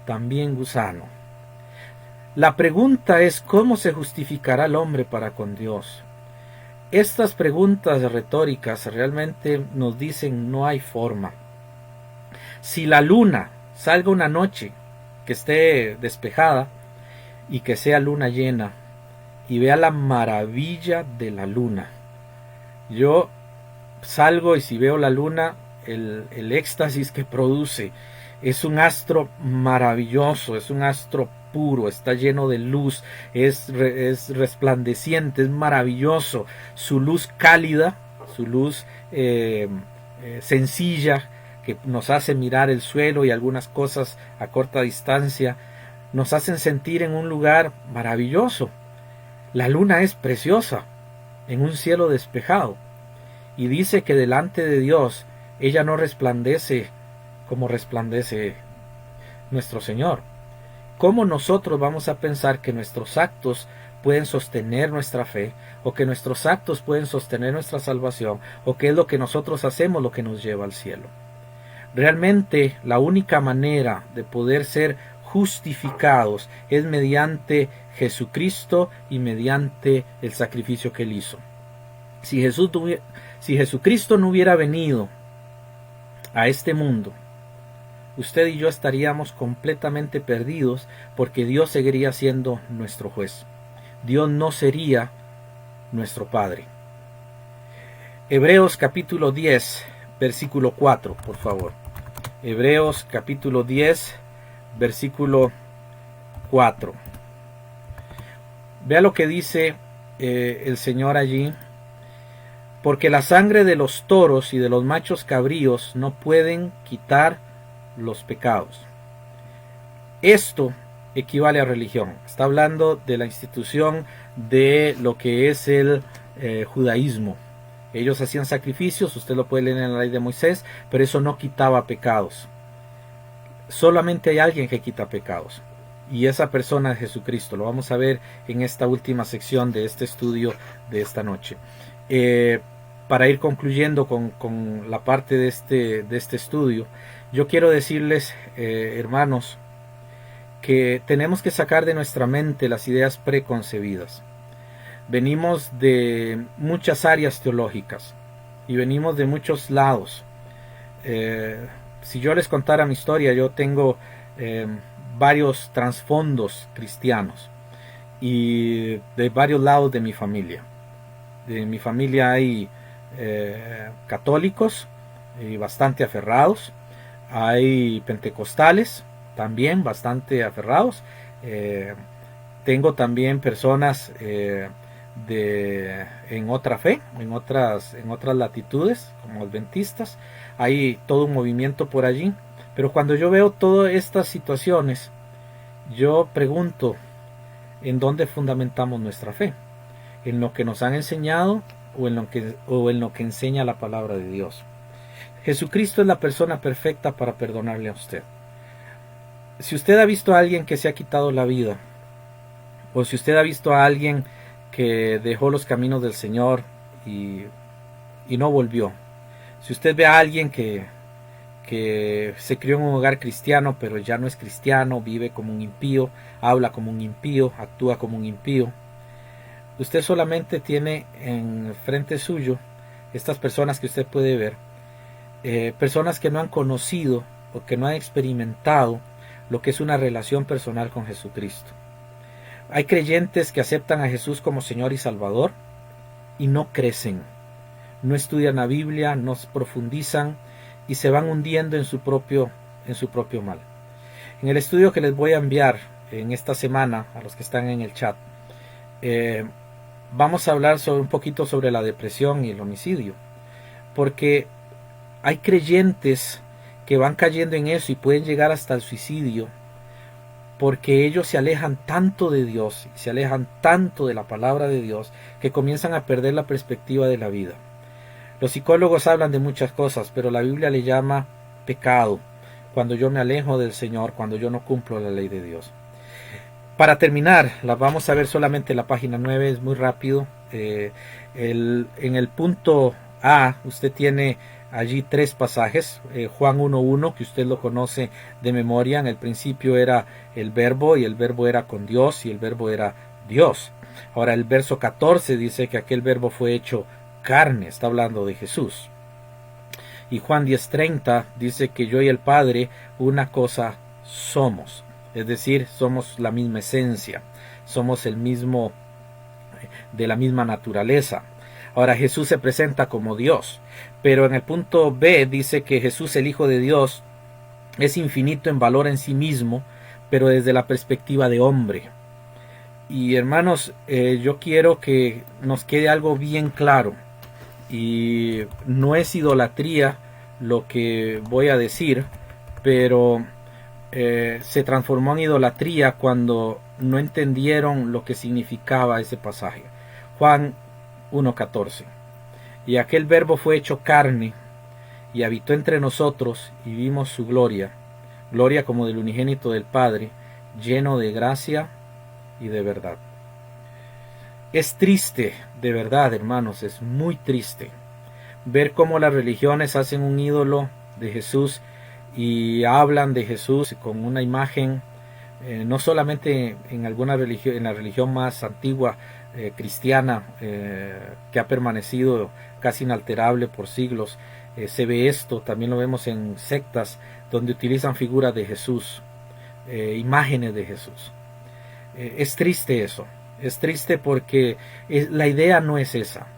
también gusano? La pregunta es, ¿cómo se justificará el hombre para con Dios? Estas preguntas retóricas realmente nos dicen no hay forma. Si la luna salga una noche que esté despejada y que sea luna llena y vea la maravilla de la luna, yo salgo y si veo la luna, el éxtasis que produce es un astro maravilloso, es un astro puro, está lleno de luz, es resplandeciente, es maravilloso, su luz cálida, su luz sencilla, que nos hace mirar el suelo y algunas cosas a corta distancia, nos hacen sentir en un lugar maravilloso. La luna es preciosa, en un cielo despejado, y dice que delante de Dios ella no resplandece como resplandece nuestro Señor. ¿Cómo nosotros vamos a pensar que nuestros actos pueden sostener nuestra fe, o que nuestros actos pueden sostener nuestra salvación, o que es lo que nosotros hacemos lo que nos lleva al cielo? Realmente la única manera de poder ser justificados es mediante Jesucristo y mediante el sacrificio que Él hizo. Si Jesucristo no hubiera venido a este mundo, usted y yo estaríamos completamente perdidos, porque Dios seguiría siendo nuestro juez. Dios no sería nuestro Padre. Hebreos capítulo 10, versículo 4, por favor. Hebreos capítulo 10, versículo 4. Vea lo que dice el Señor allí. Porque la sangre de los toros y de los machos cabríos no pueden quitar los pecados. Esto equivale a religión. Está hablando de la institución de lo que es el judaísmo. Ellos hacían sacrificios, usted lo puede leer en la ley de Moisés, pero eso no quitaba pecados. Solamente hay alguien que quita pecados, y esa persona es Jesucristo. Lo vamos a ver en esta última sección de este estudio de esta noche. Para ir concluyendo con la parte de este estudio, yo quiero decirles, hermanos, que tenemos que sacar de nuestra mente las ideas preconcebidas. Venimos de muchas áreas teológicas y venimos de muchos lados. Si yo les contara mi historia, yo tengo varios trasfondos cristianos y de varios lados de mi familia. En mi familia hay católicos y bastante aferrados, hay pentecostales también bastante aferrados, tengo también personas en otra fe, en otras latitudes, como adventistas. Hay todo un movimiento por allí, pero cuando yo veo todas estas situaciones, yo pregunto, ¿en dónde fundamentamos nuestra fe? ¿En lo que nos han enseñado o en lo que enseña la palabra de Dios? Jesucristo es la persona perfecta para perdonarle a usted. Si usted ha visto a alguien que se ha quitado la vida, o si usted ha visto a alguien que dejó los caminos del Señor y no volvió, si usted ve a alguien que se crió en un hogar cristiano pero ya no es cristiano, vive como un impío, habla como un impío, actúa como un impío, usted solamente tiene en frente suyo estas personas que usted puede ver, personas que no han conocido o que no han experimentado lo que es una relación personal con Jesucristo. Hay creyentes que aceptan a Jesús como Señor y Salvador y no crecen, no estudian la Biblia, no profundizan y se van hundiendo en su propio mal. En el estudio que les voy a enviar en esta semana a los que están en el chat, vamos a hablar un poquito sobre la depresión y el homicidio, porque hay creyentes que van cayendo en eso y pueden llegar hasta el suicidio, porque ellos se alejan tanto de Dios, se alejan tanto de la palabra de Dios, que comienzan a perder la perspectiva de la vida. Los psicólogos hablan de muchas cosas, pero la Biblia le llama pecado cuando yo me alejo del Señor, cuando yo no cumplo la ley de Dios. Para terminar, vamos a ver solamente la página 9, es muy rápido. En el punto A, usted tiene allí 3 pasajes, Juan 1:1, que usted lo conoce de memoria. En el principio era el verbo, y el verbo era con Dios, y el verbo era Dios. Ahora el verso 14 dice que aquel verbo fue hecho carne, está hablando de Jesús. Y Juan 10:30 dice que yo y el Padre una cosa somos, es decir, somos la misma esencia, somos el mismo, de la misma naturaleza. Ahora Jesús se presenta como Dios, pero en el punto B dice que Jesús, el Hijo de Dios, es infinito en valor en sí mismo, pero desde la perspectiva de hombre. Y hermanos, yo quiero que nos quede algo bien claro, y no es idolatría lo que voy a decir, pero se transformó en idolatría cuando no entendieron lo que significaba ese pasaje. Juan 1:14. Y aquel verbo fue hecho carne y habitó entre nosotros y vimos su gloria, gloria como del unigénito del Padre, lleno de gracia y de verdad. Es triste, de verdad, hermanos, es muy triste ver cómo las religiones hacen un ídolo de Jesús y hablan de Jesús con una imagen, no solamente en alguna religión, en la religión más antigua cristiana, que ha permanecido casi inalterable por siglos, se ve esto, también lo vemos en sectas donde utilizan figuras de Jesús, imágenes de Jesús. Es triste eso, es triste porque la idea no es esa.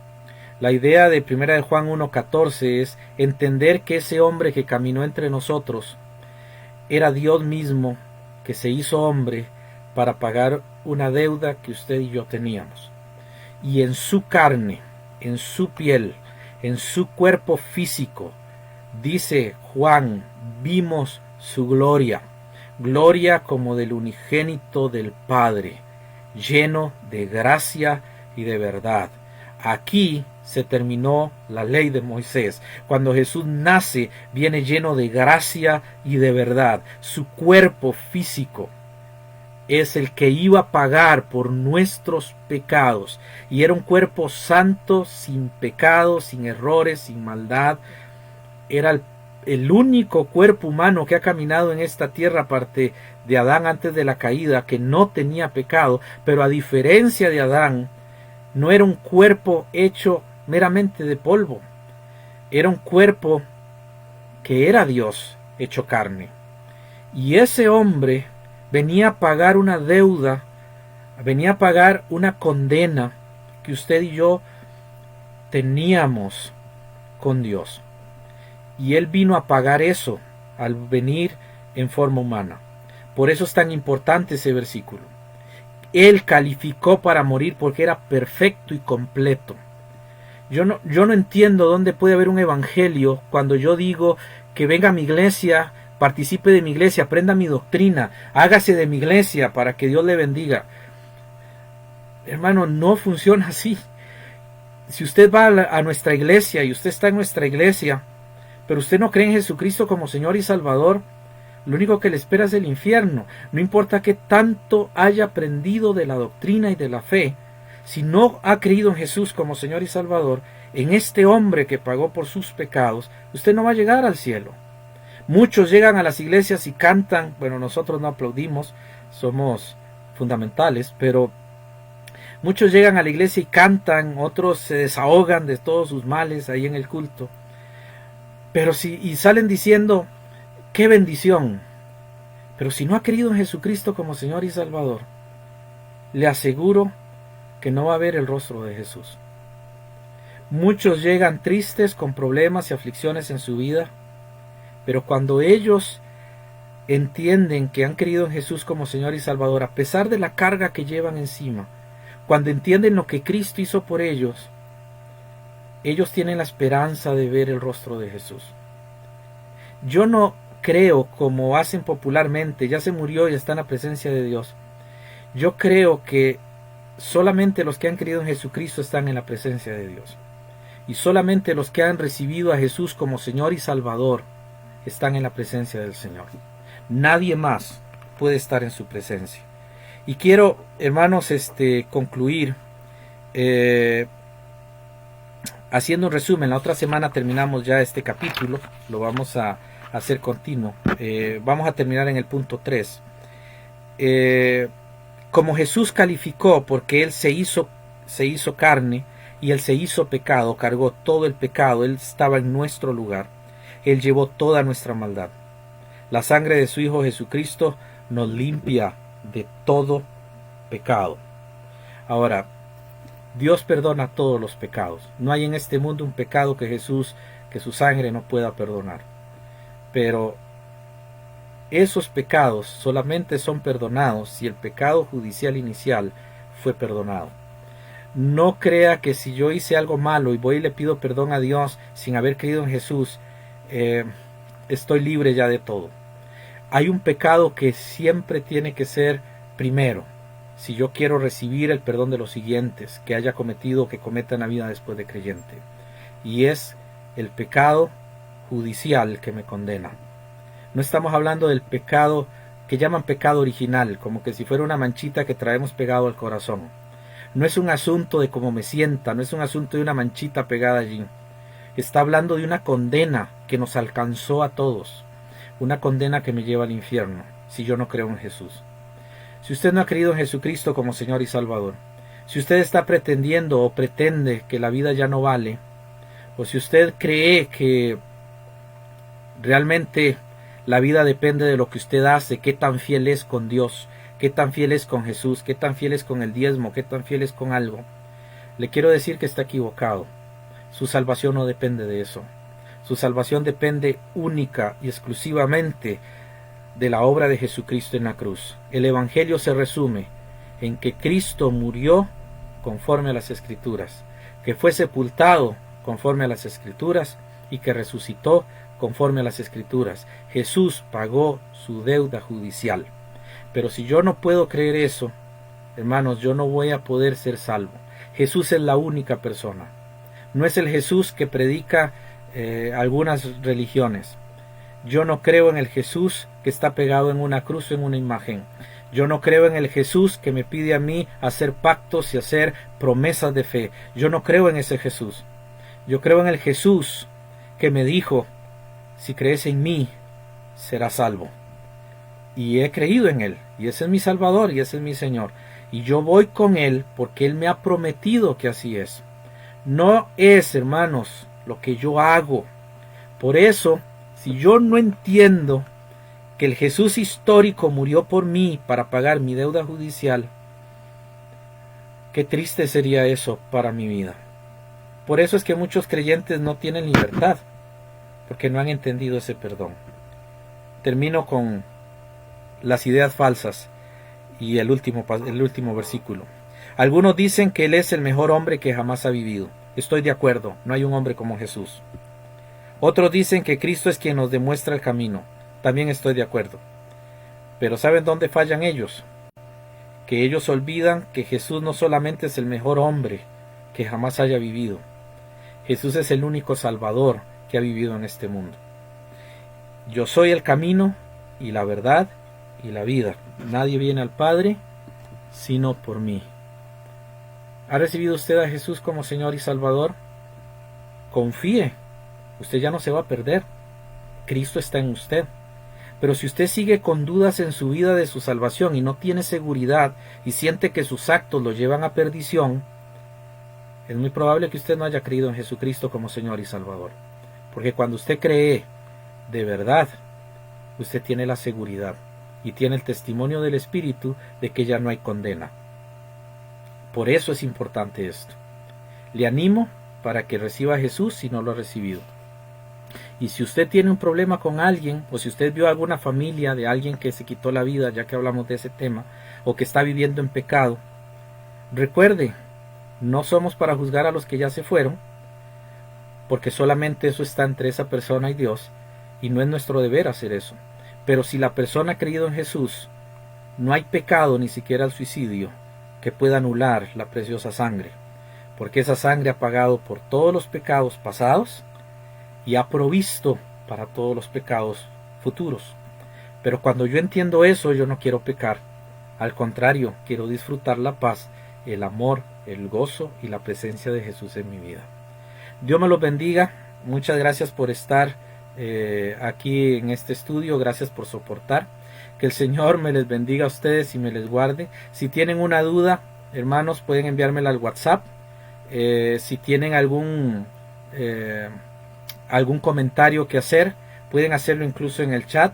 La idea de 1 de Juan 1:14 es entender que ese hombre que caminó entre nosotros era Dios mismo, que se hizo hombre para pagar una deuda que usted y yo teníamos. Y en su carne, en su piel, en su cuerpo físico, dice Juan, vimos su gloria, gloria como del unigénito del Padre, lleno de gracia y de verdad. Aquí se terminó la ley de Moisés. Cuando Jesús nace, viene lleno de gracia y de verdad. Su cuerpo físico es el que iba a pagar por nuestros pecados. Y era un cuerpo santo, sin pecado, sin errores, sin maldad. Era el único cuerpo humano que ha caminado en esta tierra, aparte de Adán antes de la caída, que no tenía pecado. Pero a diferencia de Adán, no era un cuerpo hecho meramente de polvo. Era un cuerpo que era Dios hecho carne. Y ese hombre venía a pagar una deuda venía a pagar una condena que usted y yo teníamos con Dios. Y Él vino a pagar eso al venir en forma humana. Por eso es tan importante ese versículo. Él calificó para morir porque era perfecto y completo. Yo no entiendo dónde puede haber un evangelio cuando yo digo que venga a mi iglesia, participe de mi iglesia, aprenda mi doctrina, hágase de mi iglesia para que Dios le bendiga. Hermano, no funciona así. Si usted va a nuestra iglesia y usted está en nuestra iglesia, pero usted no cree en Jesucristo como Señor y Salvador, lo único que le espera es el infierno. No importa qué tanto haya aprendido de la doctrina y de la fe, si no ha creído en Jesús como Señor y Salvador, en este hombre que pagó por sus pecados, usted no va a llegar al cielo. Muchos llegan a las iglesias y cantan, bueno, nosotros no aplaudimos, somos fundamentales, pero muchos llegan a la iglesia y cantan, otros se desahogan de todos sus males ahí en el culto. Pero y salen diciendo, ¡qué bendición! Pero si no ha creído en Jesucristo como Señor y Salvador, le aseguro que no va a ver el rostro de Jesús. Muchos llegan tristes con problemas y aflicciones en su vida, pero cuando ellos entienden que han creído en Jesús como Señor y Salvador, a pesar de la carga que llevan encima, cuando entienden lo que Cristo hizo por ellos, ellos tienen la esperanza de ver el rostro de Jesús. Yo no creo, como hacen popularmente, ya se murió y está en la presencia de Dios. Yo creo que solamente los que han creído en Jesucristo están en la presencia de Dios. Y solamente los que han recibido a Jesús como Señor y Salvador están en la presencia del Señor. Nadie más puede estar en su presencia. Y quiero, hermanos, concluir haciendo un resumen. La otra semana terminamos ya este capítulo, lo vamos a hacer continuo. Vamos a terminar en el punto 3. Como Jesús calificó, porque Él se hizo carne y Él se hizo pecado, cargó todo el pecado, Él estaba en nuestro lugar, Él llevó toda nuestra maldad. La sangre de su Hijo Jesucristo nos limpia de todo pecado. Ahora, Dios perdona todos los pecados. No hay en este mundo un pecado que su sangre no pueda perdonar. Pero esos pecados solamente son perdonados si el pecado judicial inicial fue perdonado. No crea que si yo hice algo malo y voy y le pido perdón a Dios sin haber creído en Jesús, estoy libre ya de todo. Hay un pecado que siempre tiene que ser primero, si yo quiero recibir el perdón de los siguientes que haya cometido o que cometa en la vida después de creyente, y es el pecado judicial que me condena. No estamos hablando del pecado que llaman pecado original, como que si fuera una manchita que traemos pegado al corazón. No es un asunto de cómo me sienta, no es un asunto de una manchita pegada allí. Está hablando de una condena que nos alcanzó a todos, una condena que me lleva al infierno si yo no creo en Jesús. Si usted no ha creído en Jesucristo como Señor y Salvador, si usted está pretendiendo o pretende que la vida ya no vale, o si usted cree que realmente la vida depende de lo que usted hace, qué tan fiel es con Dios, qué tan fiel es con Jesús, qué tan fiel es con el diezmo, qué tan fiel es con algo, le quiero decir que está equivocado. Su salvación no depende de eso. Su salvación depende única y exclusivamente de la obra de Jesucristo en la cruz. El Evangelio se resume en que Cristo murió conforme a las Escrituras, que fue sepultado conforme a las Escrituras y que resucitó conforme a las Escrituras. Jesús pagó su deuda judicial. Pero si yo no puedo creer eso, hermanos, yo no voy a poder ser salvo. Jesús es la única persona. No es el Jesús que predica algunas religiones. Yo no creo en el Jesús que está pegado en una cruz o en una imagen. Yo no creo en el Jesús que me pide a mí hacer pactos y hacer promesas de fe. Yo no creo en ese Jesús. Yo creo en el Jesús que me dijo, si crees en mí, serás salvo. Y he creído en Él, y ese es mi Salvador, y ese es mi Señor. Y yo voy con Él porque Él me ha prometido que así es. No es, hermanos, lo que yo hago. Por eso, si yo no entiendo que el Jesús histórico murió por mí para pagar mi deuda judicial, Qué triste sería eso para mi vida. Por eso es que muchos creyentes no tienen libertad, porque no han entendido ese perdón. Termino con las ideas falsas y el último versículo. Algunos dicen que Él es el mejor hombre que jamás ha vivido. Estoy de acuerdo, no hay un hombre como Jesús. Otros dicen que Cristo es quien nos demuestra el camino. También estoy de acuerdo. Pero ¿saben dónde fallan ellos? Que ellos olvidan que Jesús no solamente es el mejor hombre que jamás haya vivido. Jesús es el único Salvador que ha vivido en este mundo. Yo soy el camino y la verdad y la vida. Nadie viene al Padre sino por mí. ¿Ha recibido usted a Jesús como Señor y Salvador? Confíe. Usted ya no se va a perder. Cristo está en usted. Pero si usted sigue con dudas en su vida de su salvación y no tiene seguridad y siente que sus actos lo llevan a perdición, es muy probable que usted no haya creído en Jesucristo como Señor y Salvador. Porque cuando usted cree de verdad, usted tiene la seguridad y tiene el testimonio del Espíritu de que ya no hay condena. Por eso es importante esto. Le animo para que reciba a Jesús si no lo ha recibido. Y si usted tiene un problema con alguien, o si usted vio alguna familia de alguien que se quitó la vida, ya que hablamos de ese tema, o que está viviendo en pecado, recuerde, no somos para juzgar a los que ya se fueron, porque solamente eso está entre esa persona y Dios, y no es nuestro deber hacer eso. Pero si la persona ha creído en Jesús, no hay pecado, ni siquiera el suicidio, que pueda anular la preciosa sangre, porque esa sangre ha pagado por todos los pecados pasados, y ha provisto para todos los pecados futuros. Pero cuando yo entiendo eso, yo no quiero pecar. Al contrario, quiero disfrutar la paz, el amor, el gozo y la presencia de Jesús en mi vida. Dios me los bendiga. Muchas gracias por estar aquí en este estudio. Gracias por soportar. Que el Señor me les bendiga a ustedes y me les guarde. Si tienen una duda, hermanos, pueden enviármela al WhatsApp. Si tienen algún comentario que hacer, pueden hacerlo incluso en el chat.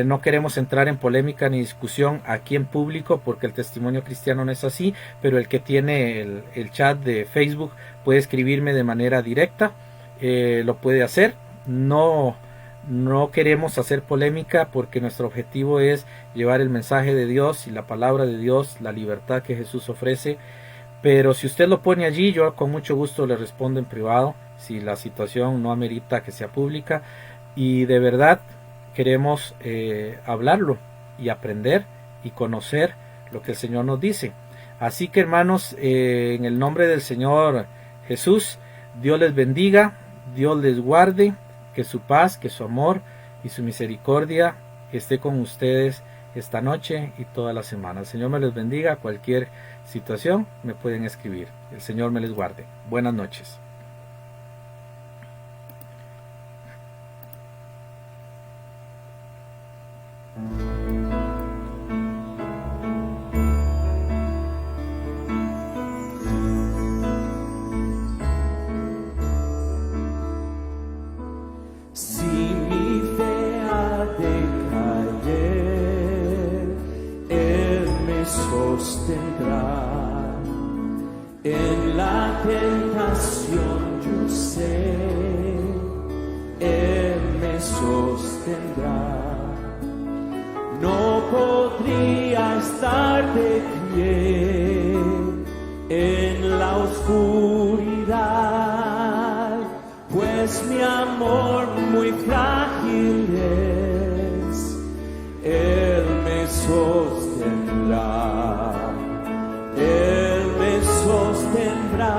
No queremos entrar en polémica ni discusión aquí en público porque el testimonio cristiano no es así, pero el que tiene el chat de Facebook puede escribirme de manera directa, lo puede hacer. No queremos hacer polémica porque nuestro objetivo es llevar el mensaje de Dios y la palabra de Dios, la libertad que Jesús ofrece. Pero si usted lo pone allí, yo con mucho gusto le respondo en privado si la situación no amerita que sea pública, y de verdad queremos hablarlo y aprender y conocer lo que el Señor nos dice. Así que, hermanos, en el nombre del Señor Jesús, Dios les bendiga, Dios les guarde, que su paz, que su amor y su misericordia esté con ustedes esta noche y toda la semana. El Señor me les bendiga. Cualquier situación me pueden escribir. El Señor me les guarde. Buenas noches. Si mi fe ha de caer, Él me sostendrá. En la tentación yo sé, Él me sostendrá. No podría estar de pie en la oscuridad, pues mi amor muy frágil es. Él me sostendrá, Él me sostendrá,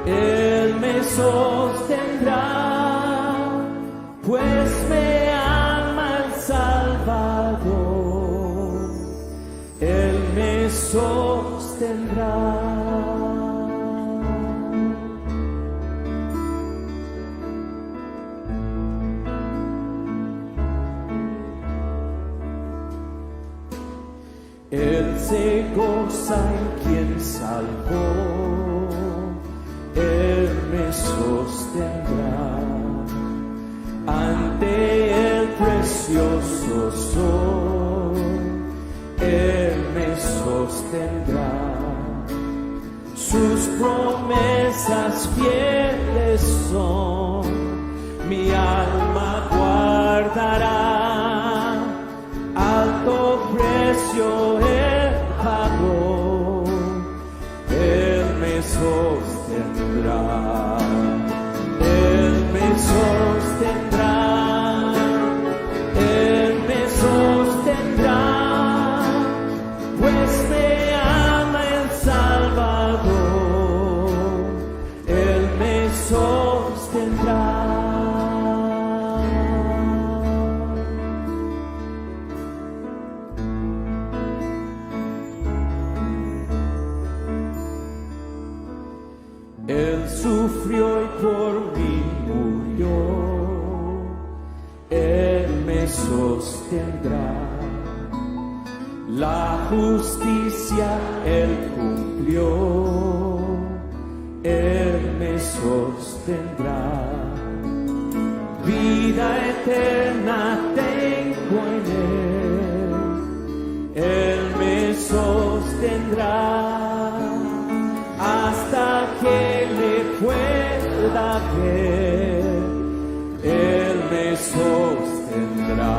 Él me sostendrá, pues me ama el Salvador. Él me sostendrá. Él se goza en quien salvó, Él me sostendrá. Ante el precioso sol, Él me sostendrá. sus promesas fieles son, mi alma guardará, alto precio Él pagó, Él me sostendrá, Él me sostendrá, Él me sostendrá, pues me ama el Salvador, Él me sostendrá. Él sufrió y por mí murió, Él me sostendrá. La justicia Él cumplió, Él me sostendrá. Vida eterna tengo en Él, Él me sostendrá. Hasta que le pueda ver, Él me sostendrá,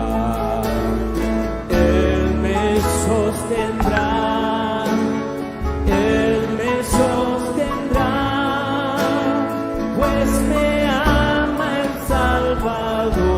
Él me sostendrá, Él me sostendrá, pues me ama el Salvador.